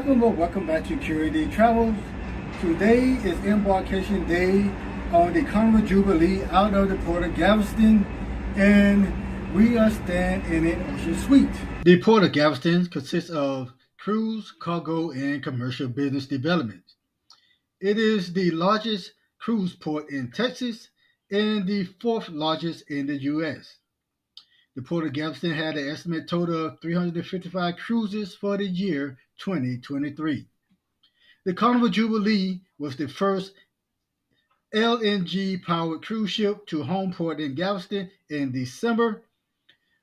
welcome back to QAD Travels. Today is embarkation day on the Carnival Jubilee out of the port of Galveston, and we are staying in an ocean suite. The port of Galveston consists of cruise, cargo, and commercial business development. It is the largest cruise port in Texas and the fourth largest in the U.S. The Port of Galveston had an estimated total of 355 cruises for the year 2023. The Carnival Jubilee was the first LNG-powered cruise ship to home port in Galveston in December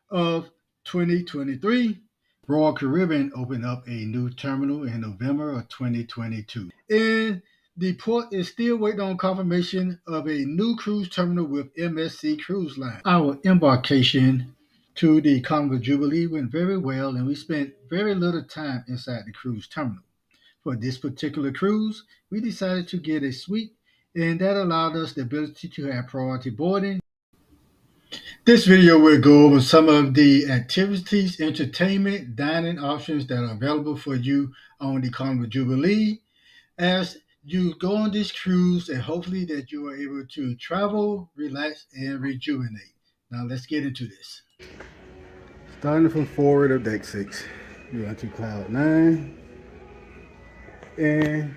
of 2023. Royal Caribbean opened up a new terminal in November of 2022. And the port is still waiting on confirmation of a new cruise terminal with MSC Cruise Line. Our embarkation to the Carnival Jubilee went very well, and we spent very little time inside the cruise terminal. For this particular cruise, we decided to get a suite, and that allowed us the ability to have priority boarding. This video will go over some of the activities, entertainment, dining options that are available for you on the Carnival Jubilee as you go on this cruise, and hopefully that you are able to travel, relax, and rejuvenate. Now let's get into this. Starting from forward of deck 6, you're onto Cloud 9 and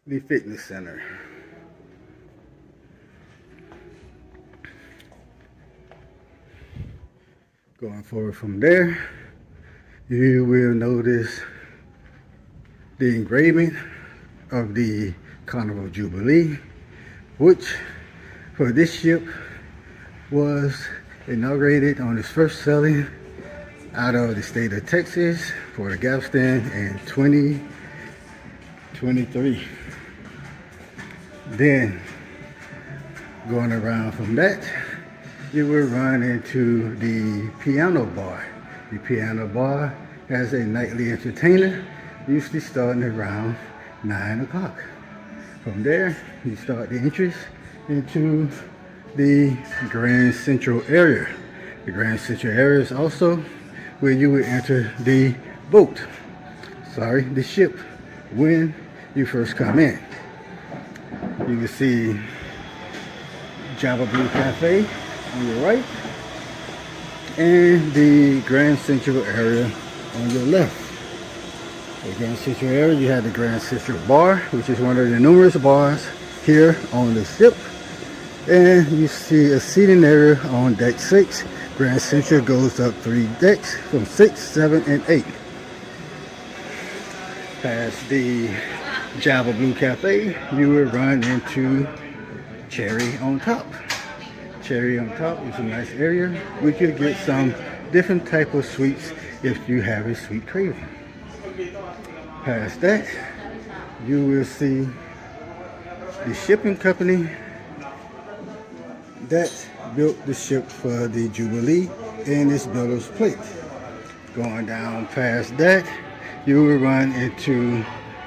the fitness center. Going forward from there, you will notice the engraving of the Carnival Jubilee, which for this ship was inaugurated on its first sailing out of the state of Texas for Galveston in 2023. Then going around from that, you will run into the piano bar. The piano bar has a nightly entertainer, usually starting around 9 o'clock. From there, you start the entrance into the Grand Central area. The Grand Central area is also where you will enter the ship when you first come in. You can see Java Blue Cafe on your right and the Grand Central area on your left. The Grand Central area, you have the Grand Central Bar, which is one of the numerous bars here on the ship. And you see a seating area on deck 6. Grand Central goes up 3 decks from 6, 7, and 8. Past the Java Blue Cafe, you will run into Cherry on Top. Cherry on Top is a nice area. We could get some different type of suites if you have a sweet craving. Past that, you will see the shipping company that built the ship for the Jubilee and its builder's plate. Going down past that, you will run into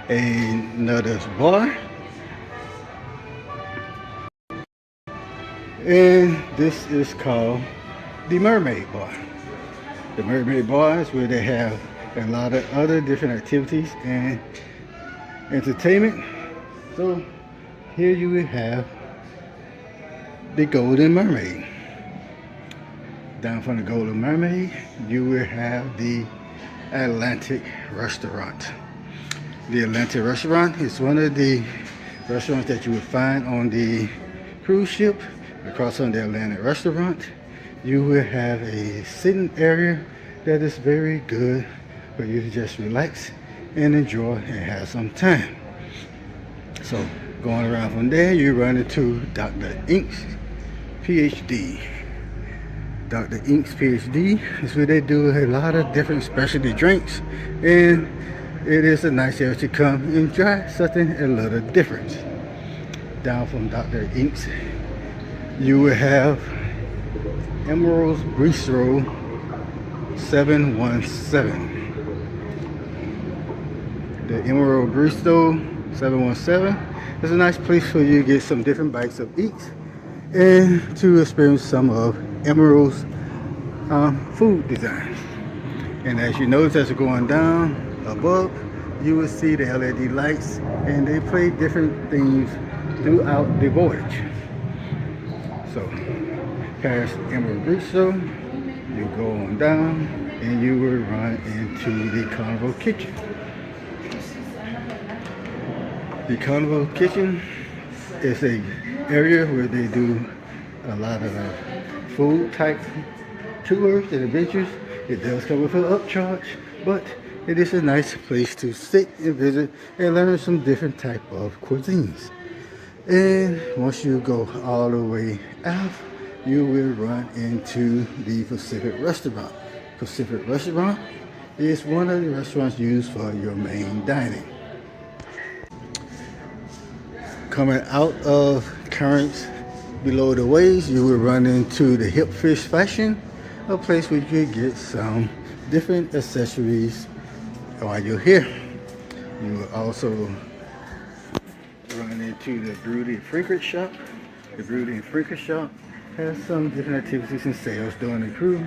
another bar, and this is called the Mermaid Bar. The Mermaid Bar is where they have a lot of other different activities and entertainment. So here you will have the Golden Mermaid. Down from the Golden Mermaid, you will have the Atlantic Restaurant. The Atlantic Restaurant is one of the restaurants that you would find on the cruise ship. Across from the Atlantic Restaurant, you will have a sitting area that is very good for you to just relax and enjoy and have some time. So going around from there, you run into Dr. Ink's PhD. Dr. Ink's PhD is where they do a lot of different specialty drinks, and it is a nice area to come and try something a little different. Down from Dr. Ink's, you will have Emerald's Bistro 717. The Emerald Bistro 717 is a nice place for you to get some different bites of eats and to experience some of Emerald's food design. And as you notice, as you're going down above, you will see the LED lights, and they play different themes throughout the voyage. So, past Embariso, you go on down, and you will run into the Carnival Kitchen. The Carnival Kitchen is a area where they do a lot of food type tours and adventures. It does come with an upcharge, but it is a nice place to sit and visit and learn some different type of cuisines. And once you go all the way out, you will run into the Pacific Restaurant. Pacific Restaurant is one of the restaurants used for your main dining. Coming out of Currents below the waves, you will run into the Hip Fish Fashion, a place where you can get some different accessories while you're here. You will also run into the Broody and Frinkert shop. The Broody and Frinkert shop has some different activities and sales during the cruise.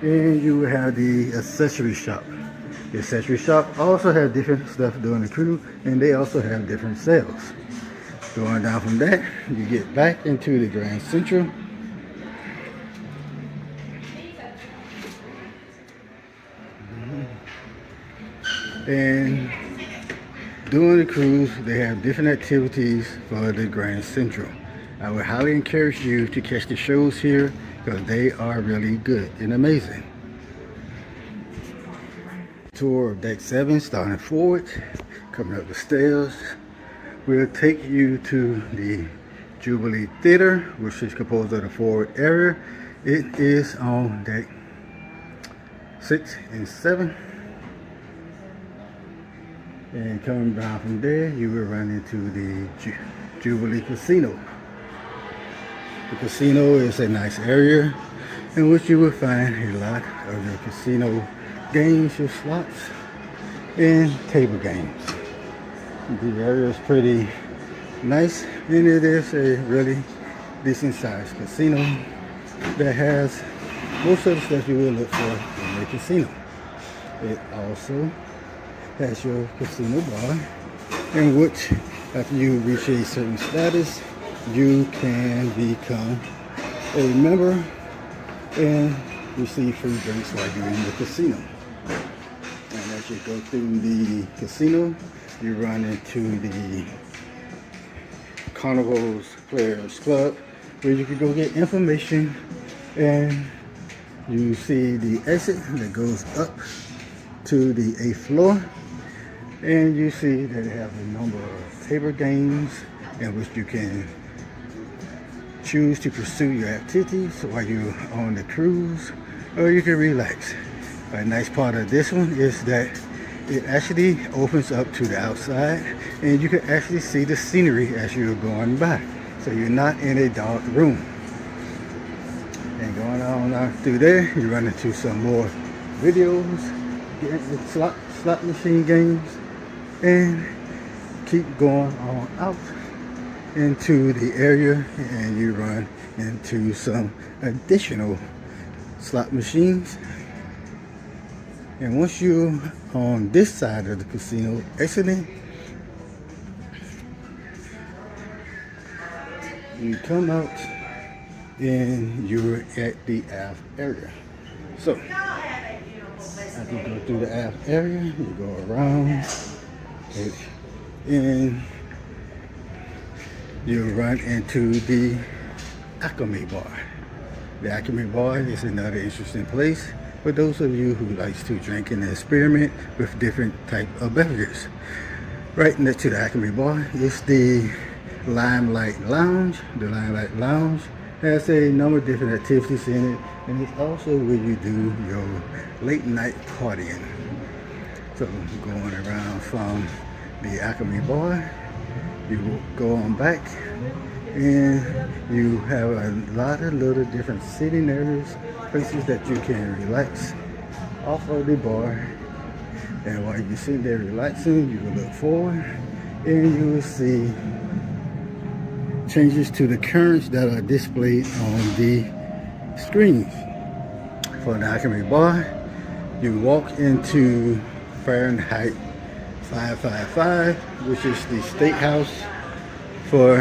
And you will have the accessory shop. The accessory shop also has different stuff during the cruise, and they also have different sales. Going down from that, you get back into the Grand Central. And during the cruise, they have different activities for the Grand Central. I would highly encourage you to catch the shows here because they are really good and amazing. Tour of Deck 7 starting forward, coming up the stairs. We'll take you to the Jubilee Theater, which is composed of the forward area. It is on Deck 6 and 7. And coming down from there, you will run into the Jubilee Casino. The casino is a nice area in which you will find a lot of your casino games, your slots, and table games. The area is pretty nice, and it is a really decent sized casino that has most of the stuff you will look for in a casino. It also has your casino bar, in which after you reach a certain status, you can become a member and receive free drinks while you're in the casino. And as you go through the casino, you run into the Carnival's Players Club, where you can go get information, and you see the exit that goes up to the 8th floor, and you see that they have a number of table games in which you can choose to pursue your activities while you're on the cruise, or you can relax. A nice part of this one is that it actually opens up to the outside, and you can actually see the scenery as you're going by. So you're not in a dark room. And going on out through there, you run into some more videos, get the slot machine games, and keep going on out into the area, and you run into some additional slot machines. And once you're on this side of the casino exiting, you come out and you're at the aft area. So after you go through the aft area, you go around and you run into the Acme Bar. The Acme Bar is another interesting place for those of you who likes to drink and experiment with different type of beverages. Right next to the Acme Bar is the Limelight Lounge. The Limelight Lounge has a number of different activities in it, and it's also where you do your late night partying. So going around from the Acme Bar, you go on back, and you have a lot of little different sitting areas, places that you can relax off of the bar. And while you're sitting there relaxing, you will look forward and you will see changes to the currents that are displayed on the screens. For the Acme Bar, you walk into Fahrenheit 555, which is the state house for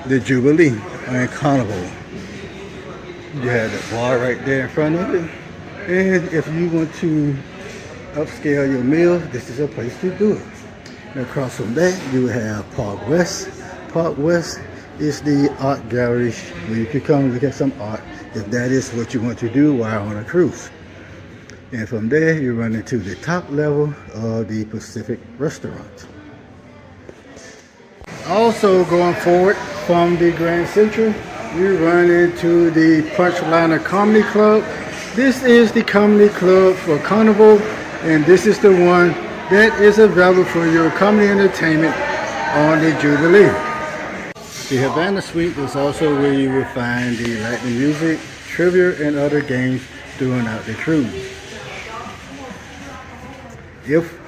the Jubilee and Carnival. You have the bar right there in front of it. And if you want to upscale your meal, this is a place to do it. And across from that, you have Park West. Park West is the art gallery where you can come look at some art if that is what you want to do while on a cruise. And from there, you run into the top level of the Pacific Restaurant. Also going forward from the Grand Central, you run into the Punchliner Comedy Club. This is the comedy club for Carnival, and this is the one that is available for your comedy entertainment on the Jubilee. The Havana Suite is also where you will find the Latin music, trivia, and other games throughout the cruise. If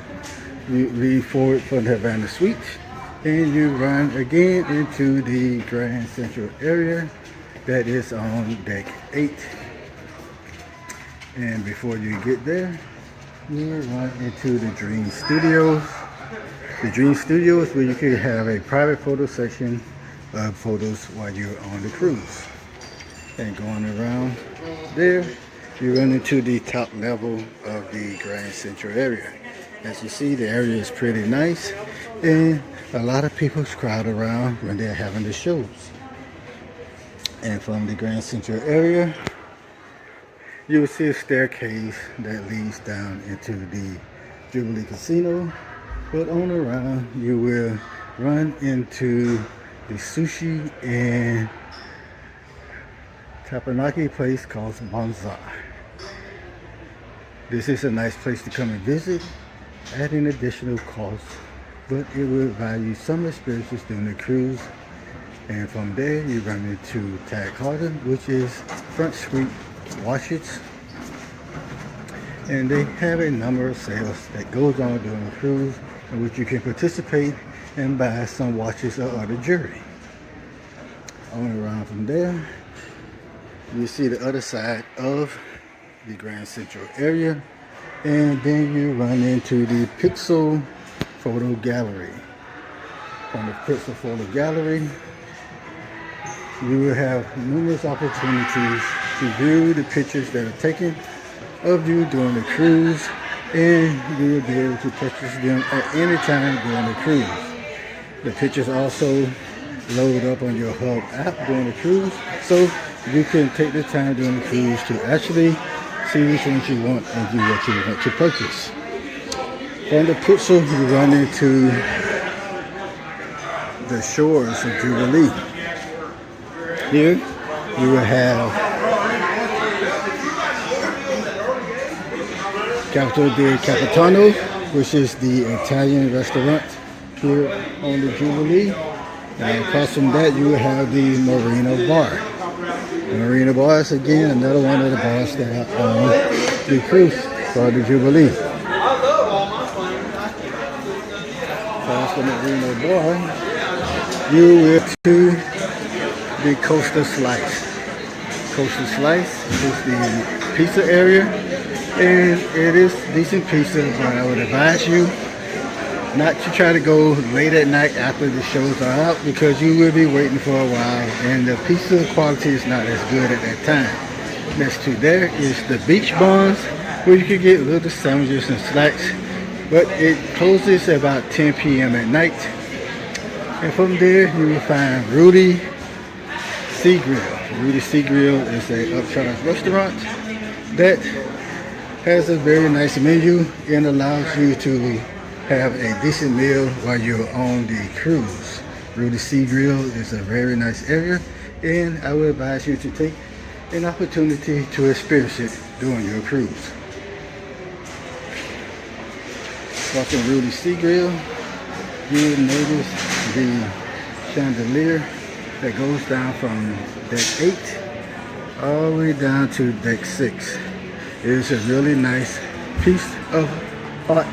you leave forward from the Havana Suite and you run again into the Grand Central area that is on deck 8. And before you get there, you run into the Dream Studios. The Dream Studios where you can have a private photo section of photos while you're on the cruise. And going around there, you run into the top level of the Grand Central area. As you see, the area is pretty nice, and a lot of people crowd around when they're having the shows. And from the Grand Central area, you will see a staircase that leads down into the Jubilee Casino. But on around, you will run into the sushi and tapenaki place called Banzai. This is a nice place to come and visit at an additional cost, but it will provide you some experiences during the cruise. And from there, you run into Tag Harbor, which is Front Street Watches. And they have a number of sales that goes on during the cruise in which you can participate and buy some watches or other jewelry. On around from there, you see the other side of the Grand Central area, and then you run into the Pixel Photo Gallery. From the Pixel Photo Gallery, you will have numerous opportunities to view the pictures that are taken of you during the cruise, and you will be able to purchase them at any time during the cruise. The pictures also load up on your Hub app during the cruise, so you can take the time during the cruise to actually see which ones you want and do what you want to purchase. From the Pixel, you run into the shores of Jubilee. Here, you will have Capital del Capitano, which is the Italian restaurant here on the Jubilee. And across from that, you will have the Marina Bar. The Marina Bar is again another one of the bars that are on the cruise for the Jubilee. Across the Marina Bar, you will to the Coastal Slice. Coastal Slice is the pizza area, and it is decent pizza, but I would advise you not to try to go late at night after the shows are out, because you will be waiting for a while and the pizza quality is not as good at that time. Next to there is the Beach Barns, where you can get little sandwiches and snacks, but it closes about 10 p.m. at night. And from there you will find Rudy Sea Grill. Rudy Sea Grill is a upcharge restaurant that has a very nice menu and allows you to have a decent meal while you're on the cruise. Rudy Sea Grill is a very nice area, and I would advise you to take an opportunity to experience it during your cruise. Watching Rudy Sea Grill, you will notice the chandelier that goes down from deck 8 all the way down to deck 6. It is a really nice piece of art.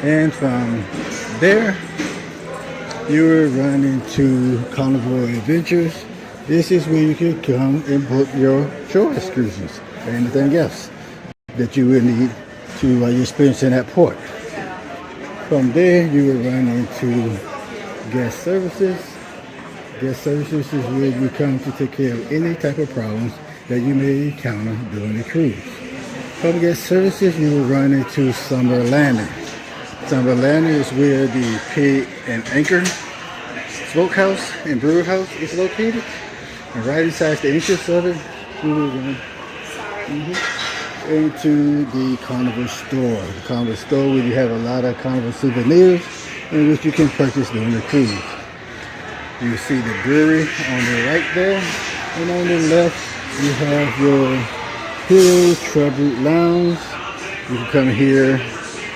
And from there, you will run into Carnival Adventures. This is where you can come and book your shore excursions or anything else that you will need to you're experiencing that port. From there, you will run into guest services. Guest services is where you come to take care of any type of problems that you may encounter during the cruise. From guest services, you will run into summer landing. Summer landing is where the Pig and Anchor smokehouse and brew house is located. And right inside the entrance of it, you will run into the Carnival store. The Carnival store where you have a lot of Carnival souvenirs in which you can purchase during the cruise. You see the brewery on the right there, and on the left you have your Heroes Troubled Lounge. You can come here,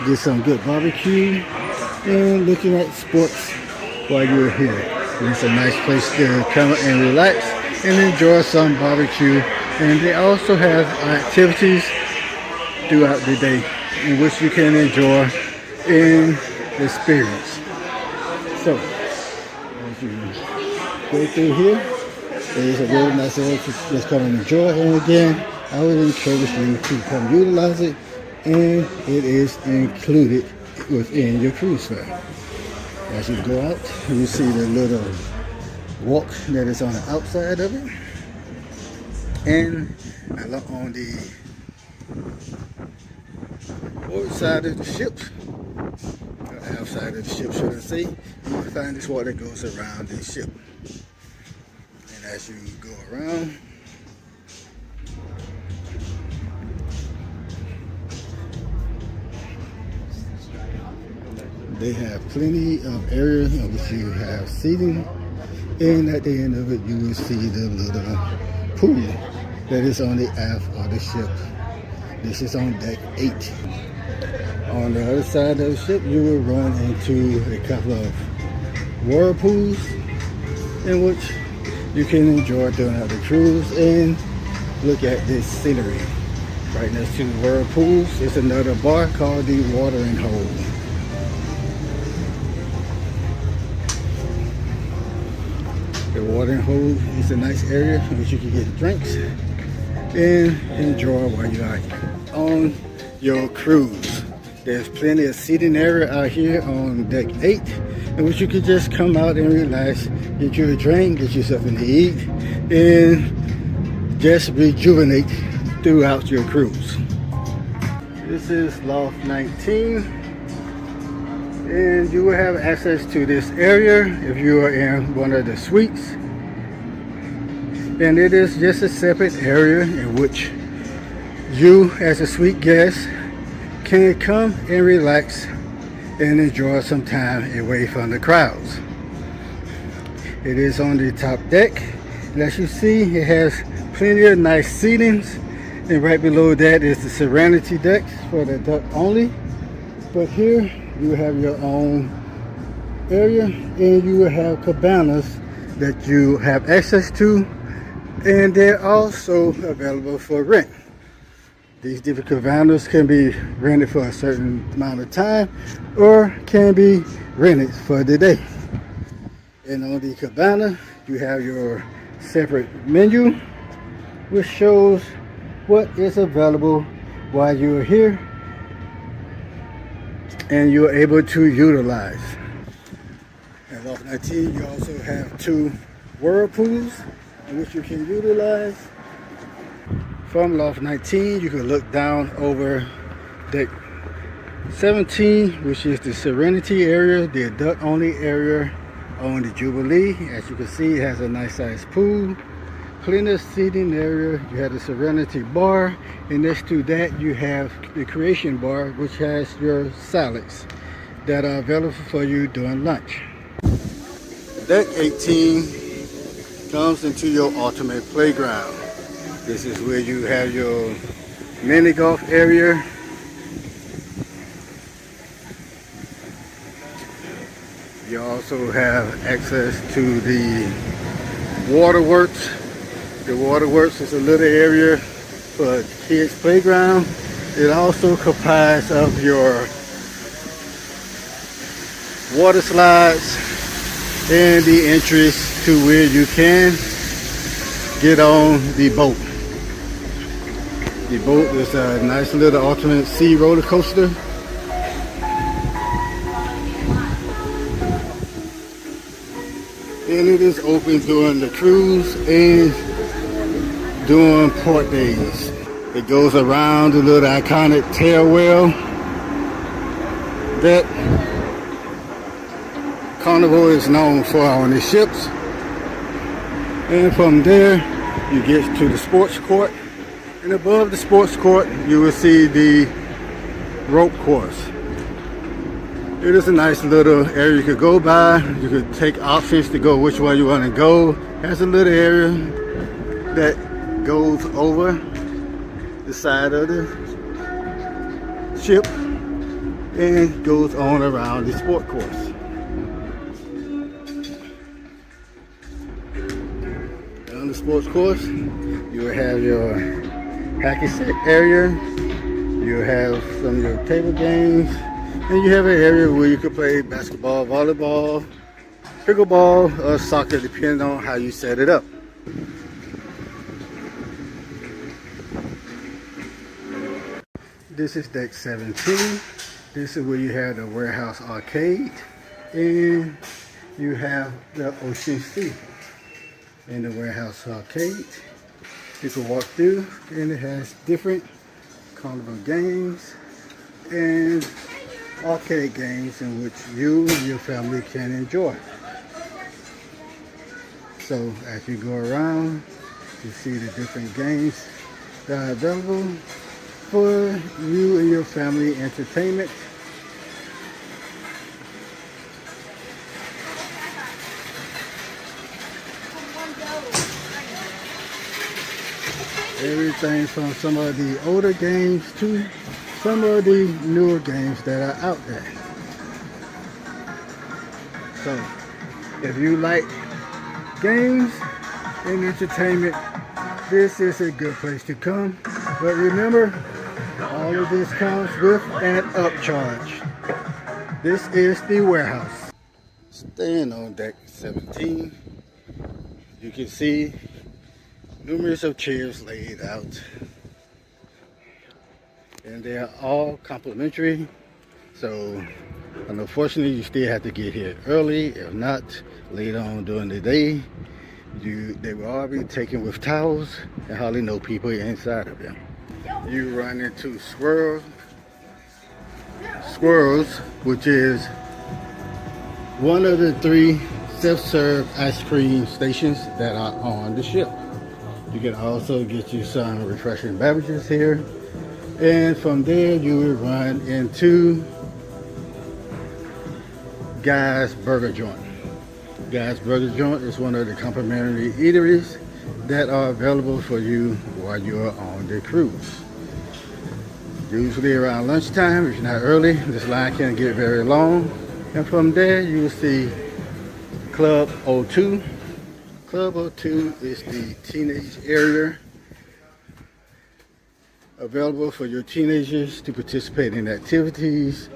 get some good barbecue, and looking at sports while you're here. And it's a nice place to come and relax and enjoy some barbecue. And they also have activities throughout the day in which you can enjoy and experience. So, as you go through here, there's a really nice area to just come and enjoy. And again, I would encourage you to come utilize it, and it is included within your cruise fare. As you go out, you see the little walk that is on the outside of it, and on the port side of the ship, or outside of the ship, should I say, you will find this water that goes around the ship. And as you go around, they have plenty of area in which you have seating, and at the end of it you will see the little pool that is on the aft of the ship. This is on deck 8. On the other side of the ship you will run into a couple of whirlpools in which you can enjoy during the cruise and look at this scenery. Right next to the whirlpools is another bar called the Watering Hole. The watering hole is a nice area in which you can get drinks and enjoy while you are on your cruise. There's plenty of seating area out here on deck 8 in which you can just come out and relax, get you a drink, get yourself something to eat, and just rejuvenate throughout your cruise. This is Loft 19. And you will have access to this area if you are in one of the suites. And it is just a separate area in which you as a suite guest can come and relax and enjoy some time away from the crowds. It is on the top deck, and as you see, it has plenty of nice seatings, and right below that is the Serenity deck for the duck only. But here you have your own area, and you will have cabanas that you have access to, and they're also available for rent. These different cabanas can be rented for a certain amount of time or can be rented for the day. And on the cabana you have your separate menu which shows what is available while you are here and you're able to utilize. At Loft 19 you also have 2 whirlpools which you can utilize. From Loft 19 you can look down over deck 17, which is the Serenity area, the adult only area on the Jubilee. As you can see, it has a nice sized pool, plenty of seating area. You have the Serenity bar, and next to that you have the Creation bar, which has your salads that are available for you during lunch. Deck 18 comes into your ultimate playground. This is where you have your mini golf area. You also have access to the waterworks. The waterworks is a little area for kids' playground. It also comprises of your water slides and the entrance to where you can get on the boat. The boat is a nice little alternate sea roller coaster. And it is open during the cruise and during port days. It goes around the little iconic tailwheel that Carnival is known for on the ships. And from there, you get to the sports court. And above the sports court, you will see the rope course. It is a nice little area you could go by. You could take options to go which way you want to go. It has a little area that goes over the side of the ship and goes on around the sport course. On the sports course, you will have your hacky sack area. You have some of your table games. And you have an area where you can play basketball, volleyball, pickleball, or soccer, depending on how you set it up. This is deck 17. This is where you have the warehouse arcade, and you have the ocean sea in the warehouse arcade. You can walk through, and it has different carnival games and arcade games in which you and your family can enjoy. So as you go around, you see the different games that are available for you and your family entertainment. Everything from some of the older games to some of the newer games that are out there. So if you like games and entertainment, this is a good place to come. But remember, all of this comes with an upcharge. This is the warehouse. Staying on deck 17, you can see numerous of chairs laid out. And they are all complimentary, so unfortunately you still have to get here early. If not, later on during the day, they will all be taken with towels and hardly no people inside of them. You run into Squirrels, which is one of the 3 self-serve ice cream stations that are on the ship. You can also get you some refreshing beverages here. And from there, you will run into Guy's Burger Joint. Guy's Burger Joint is one of the complimentary eateries that are available for you while you are on the cruise. Usually around lunchtime, if you're not early, this line can't get very long. And from there, you will see Club O2. Club O2 is the teenage area available for your teenagers to participate in activities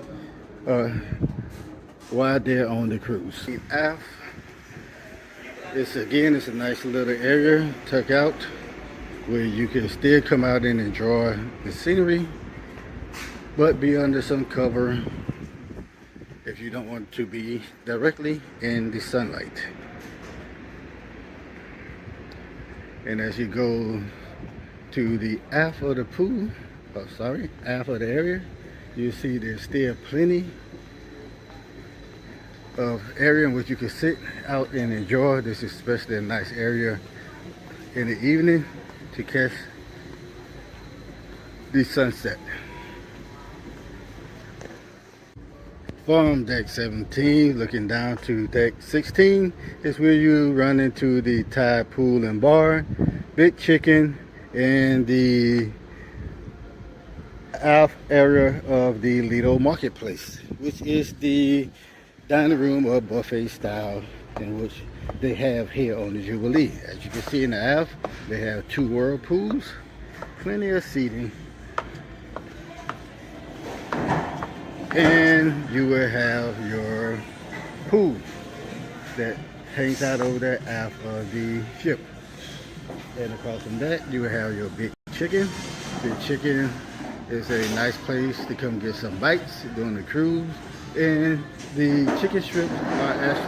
while they're on the cruise. The aft, it's a nice little area tucked out where you can still come out and enjoy the scenery, but be under some cover if you don't want to be directly in the sunlight. And as you go to the aft of the pool, aft of the area, you see there's still plenty of area in which you can sit out and enjoy. This is especially a nice area in the evening to catch the sunset. From deck 17, looking down to deck 16 is where you run into the Thai pool and bar, Big Chicken, and the aft area of the Lido Marketplace, which is the dining room or buffet style in which they have here on the Jubilee. As you can see in the aft, they have 2 whirlpools, plenty of seating, and you will have your pool that hangs out over there aft of the ship. And across from that, you will have your Big Chicken The chicken is a nice place to come get some bites during the cruise. And the chicken strips are actually